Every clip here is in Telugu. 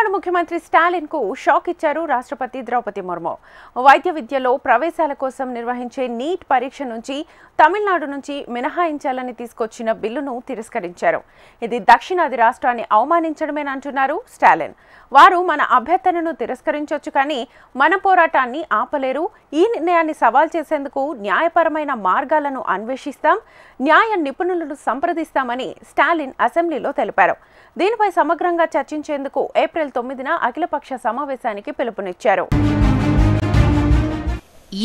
తమిళనాడు ముఖ్యమంత్రి స్టాలిన్ కు షాక్ ఇచ్చారు రాష్ట్రపతి ద్రౌపది ముర్ము. వైద్య విద్యలో ప్రవేశాల కోసం నిర్వహించే నీట్ పరీక్ష నుంచి తమిళనాడు నుంచి మినహాయించాలని తీసుకొచ్చిన బిల్లును తిరస్కరించారు. ఇది దక్షిణాది రాష్ట్రాన్ని అవమానించడమేనంటున్నారు స్టాలిన్. వారు మన అభ్యర్థనను తిరస్కరించొచ్చు కానీ మన పోరాటాన్ని ఆపలేరు. ఈ నిర్ణయాన్ని సవాల్ చేసేందుకు న్యాయపరమైన మార్గాలను అన్వేషిస్తాం, న్యాయ నిపుణులను సంప్రదిస్తామని స్టాలిన్ అసెంబ్లీలో తెలిపారు. దీనిపై సమగ్రంగా చర్చించేందుకు ఏప్రిల్ 9న అఖిలపక్ష సమావేశానికి పిలుపునిచ్చారు.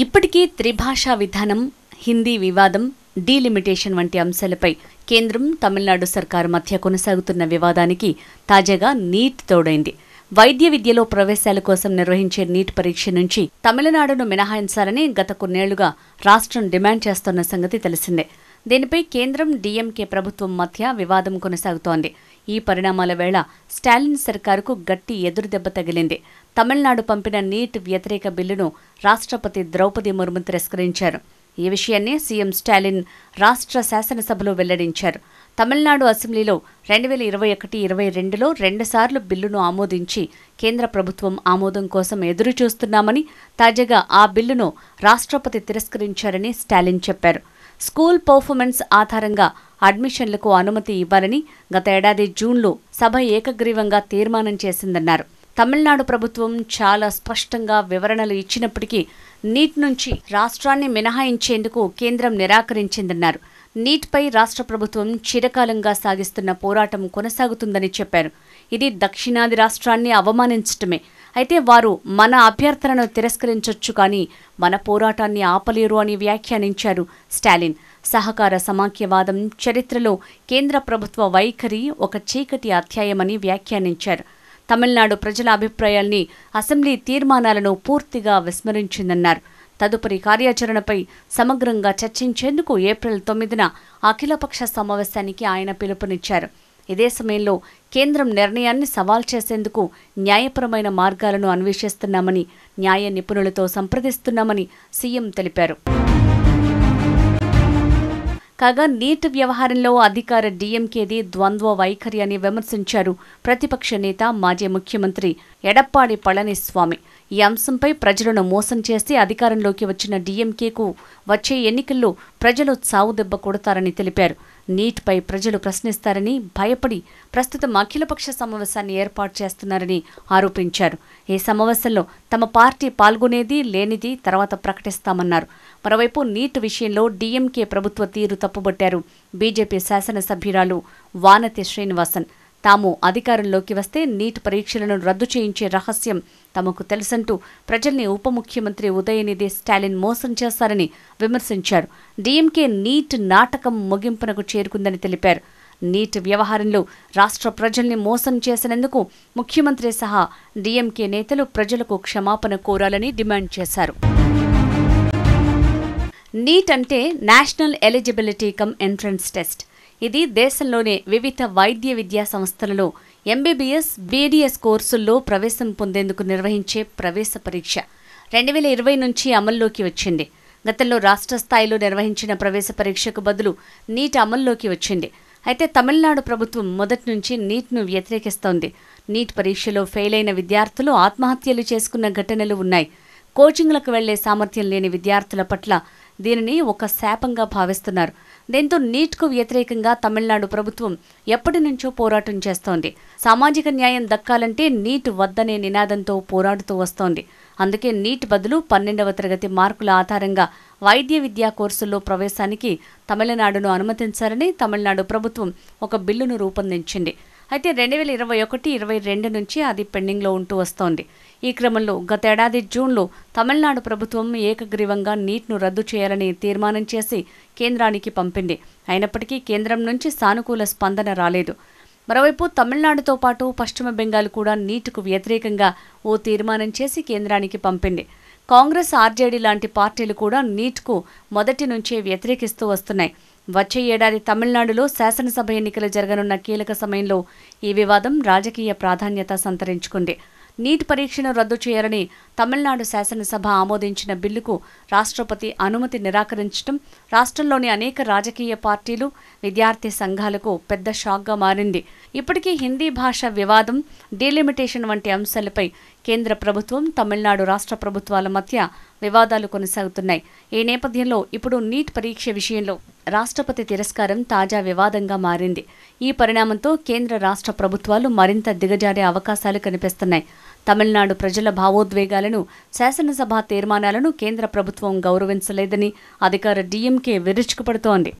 ఇప్పటికీ త్రిభాషా విధానం, హిందీ వివాదం, డీలిమిటేషన్ వంటి అంశాలపై కేంద్రం, తమిళనాడు సర్కారు మధ్య కొనసాగుతున్న వివాదానికి తాజాగా నీట్ తోడైంది. వైద్య విద్యలో ప్రవేశాల కోసం నిర్వహించే నీట్ పరీక్ష నుంచి తమిళనాడును మినహాయించాలని గత కొన్నేళ్లుగా రాష్ట్రం డిమాండ్ చేస్తున్న సంగతి తెలిసిందే. దీనిపై కేంద్రం, డీఎంకే ప్రభుత్వం మధ్య వివాదం కొనసాగుతోంది. ఈ పరిణామాల వేళ స్టాలిన్ సర్కారుకు గట్టి ఎదురుదెబ్బ తగిలింది. తమిళనాడు పంపిన నీట్ వ్యతిరేక బిల్లును రాష్ట్రపతి ద్రౌపది ముర్ము తిరస్కరించారు. ఈ విషయాన్ని సీఎం స్టాలిన్ రాష్ట్ర శాసనసభలో వెల్లడించారు. తమిళనాడు అసెంబ్లీలో 2021-22లో 2 సార్లు బిల్లును ఆమోదించి కేంద్ర ప్రభుత్వం ఆమోదం కోసం ఎదురుచూస్తున్నామని, తాజాగా ఆ బిల్లును రాష్ట్రపతి తిరస్కరించారని స్టాలిన్ చెప్పారు. స్కూల్ పర్ఫార్మెన్స్ ఆధారంగా అడ్మిషన్లకు అనుమతి ఇవ్వాలని గత ఏడాది జూన్లో సభ ఏకగ్రీవంగా తీర్మానం చేసిందన్నారు. తమిళనాడు ప్రభుత్వం చాలా స్పష్టంగా వివరణలు ఇచ్చినప్పటికీ నీట్ నుంచి రాష్ట్రాన్ని మినహాయించేందుకు కేంద్రం నిరాకరించిందన్నారు. నీట్పై రాష్ట్ర ప్రభుత్వం చిరకాలంగా సాగిస్తున్న పోరాటం కొనసాగుతుందని చెప్పారు. ఇది దక్షిణాది రాష్ట్రాన్ని అవమానించటమే. అయితే వారు మన అభ్యర్థనను తిరస్కరించొచ్చు కానీ మన పోరాటాన్ని ఆపలేరు అని వ్యాఖ్యానించారు స్టాలిన్. సహకార సమాఖ్యవాదం చరిత్రలో కేంద్ర ప్రభుత్వ వైఖరి ఒక చీకటి అధ్యాయమని వ్యాఖ్యానించారు. తమిళనాడు ప్రజల అభిప్రాయాల్ని, అసెంబ్లీ తీర్మానాలను పూర్తిగా విస్మరించిందన్నారు. తదుపరి కార్యాచరణపై సమగ్రంగా చర్చించేందుకు ఏప్రిల్ 9న అఖిలపక్ష సమావేశానికి ఆయన పిలుపునిచ్చారు. ఇదే సమయంలో కేంద్రం నిర్ణయాన్ని సవాల్ చేసేందుకు న్యాయపరమైన మార్గాలను అన్వేషిస్తున్నామని, న్యాయ నిపుణులతో సంప్రదిస్తున్నామని సీఎం తెలిపారు. కాగా నీట్ వ్యవహారంలో అధికార డీఎంకేది ద్వంద్వ వైఖరి అని విమర్శించారు ప్రతిపక్ష నేత, మాజీ ముఖ్యమంత్రి ఎడప్పాడి పళనిస్వామి. ఈ అంశంపై ప్రజలను మోసం చేసి అధికారంలోకి వచ్చిన డీఎంకేకు వచ్చే ఎన్నికల్లో ప్రజలు చావుదెబ్బ కొడతారని తెలిపారు. నీట్పై ప్రజలు ప్రశ్నిస్తారని భయపడి ప్రస్తుతం అఖిలపక్ష సమావేశాన్ని ఏర్పాటు చేస్తున్నారని ఆరోపించారు. ఈ సమావేశంలో తమ పార్టీ పాల్గొనేది లేనిది తర్వాత ప్రకటిస్తామన్నారు. మరోవైపు నీట్ విషయంలో డీఎంకే ప్రభుత్వ తీరు తప్పుబట్టారు బీజేపీ శాసనసభ్యురాలు వానతి శ్రీనివాసన్. తాము అధికారంలోకి వస్తే నీట్ పరీక్షలను రద్దు చేయించే రహస్యం తమకు తెలుసంటూ ప్రజల్ని ఉప ముఖ్యమంత్రి ఉదయనిధి స్టాలిన్ మోసం చేశారని విమర్శించారు. డీఎంకే నీట్ నాటకం ముగింపునకు చేరుకుందని తెలిపారు. నీట్ వ్యవహారంలో రాష్ట్ర ప్రజల్ని మోసం చేసినందుకు ముఖ్యమంత్రి సహా డీఎంకే నేతలు ప్రజలకు క్షమాపణ కోరాలని డిమాండ్ చేశారు. నీట్ అంటే national eligibility cum entrance test. ఇది దేశంలోనే వివిధ వైద్య విద్యా సంస్థలలో ఎంబీబీఎస్, బీడీఎస్ కోర్సుల్లో ప్రవేశం పొందేందుకు నిర్వహించే ప్రవేశ పరీక్ష 2020 నుంచి అమల్లోకి వచ్చింది. గతంలో రాష్ట్ర స్థాయిలో నిర్వహించిన ప్రవేశ పరీక్షకు బదులు నీట్ అమల్లోకి వచ్చింది. అయితే తమిళనాడు ప్రభుత్వం మొదటి నుంచి నీట్ను వ్యతిరేకిస్తోంది. నీట్ పరీక్షలో ఫెయిల్ అయిన విద్యార్థులు ఆత్మహత్యలు చేసుకున్న ఘటనలు ఉన్నాయి. కోచింగ్లకు వెళ్లే సామర్థ్యం లేని విద్యార్థుల పట్ల దీనిని ఒక శాపంగా భావిస్తున్నారు. దీంతో నీట్కు వ్యతిరేకంగా తమిళనాడు ప్రభుత్వం ఎప్పటి నుంచో పోరాటం చేస్తోంది. సామాజిక న్యాయం దక్కాలంటే నీట్ వద్దనే నినాదంతో పోరాడుతూ వస్తోంది. అందుకే నీట్ బదులు 12వ తరగతి మార్కుల ఆధారంగా వైద్య విద్యా కోర్సుల్లో ప్రవేశానికి తమిళనాడును అనుమతించాలని తమిళనాడు ప్రభుత్వం ఒక బిల్లును రూపొందించింది. అయితే 2021-22 నుంచి అది పెండింగ్లో ఉంటూ వస్తోంది. ఈ క్రమంలో గతేడాది జూన్లో తమిళనాడు ప్రభుత్వం ఏకగ్రీవంగా నీట్ను రద్దు చేయాలని తీర్మానం చేసి కేంద్రానికి పంపింది. అయినప్పటికీ కేంద్రం నుంచి సానుకూల స్పందన రాలేదు. మరోవైపు తమిళనాడుతో పాటు పశ్చిమ బెంగాల్ కూడా నీట్కు వ్యతిరేకంగా ఓ తీర్మానం చేసి కేంద్రానికి పంపింది. కాంగ్రెస్, ఆర్జేడీ లాంటి పార్టీలు కూడా నీట్కు మొదటి నుంచే వ్యతిరేకిస్తూ వస్తున్నాయి. వచ్చే ఏడాది తమిళనాడులో శాసనసభ ఎన్నికలు జరగనున్న కీలక సమయంలో ఈ వివాదం రాజకీయ ప్రాధాన్యత సంతరించుకుంది. నీట్ పరీక్షను రద్దు చేయాలని తమిళనాడు శాసనసభ ఆమోదించిన బిల్లుకు రాష్ట్రపతి అనుమతి నిరాకరించడం రాష్ట్రంలోని అనేక రాజకీయ పార్టీలు, విద్యార్థి సంఘాలకు పెద్ద షాక్గా మారింది. ఇప్పటికీ హిందీ భాష వివాదం, డీలిమిటేషన్ వంటి అంశాలపై కేంద్ర ప్రభుత్వం, తమిళనాడు రాష్ట్ర ప్రభుత్వాల మధ్య వివాదాలు కొనసాగుతున్నాయి. ఈ నేపథ్యంలో ఇప్పుడు నీట్ పరీక్ష విషయంలో రాష్ట్రపతి తిరస్కారం తాజా వివాదంగా మారింది. ఈ పరిణామంతో కేంద్ర రాష్ట్ర ప్రభుత్వాలు మరింత దిగజారే అవకాశాలు కనిపిస్తున్నాయి. తమిళనాడు ప్రజల భావోద్వేగాలను, శాసనసభ తీర్మానాలను కేంద్ర ప్రభుత్వం గౌరవించలేదని అధికార డీఎంకే విరుచుకుపడుతోంది.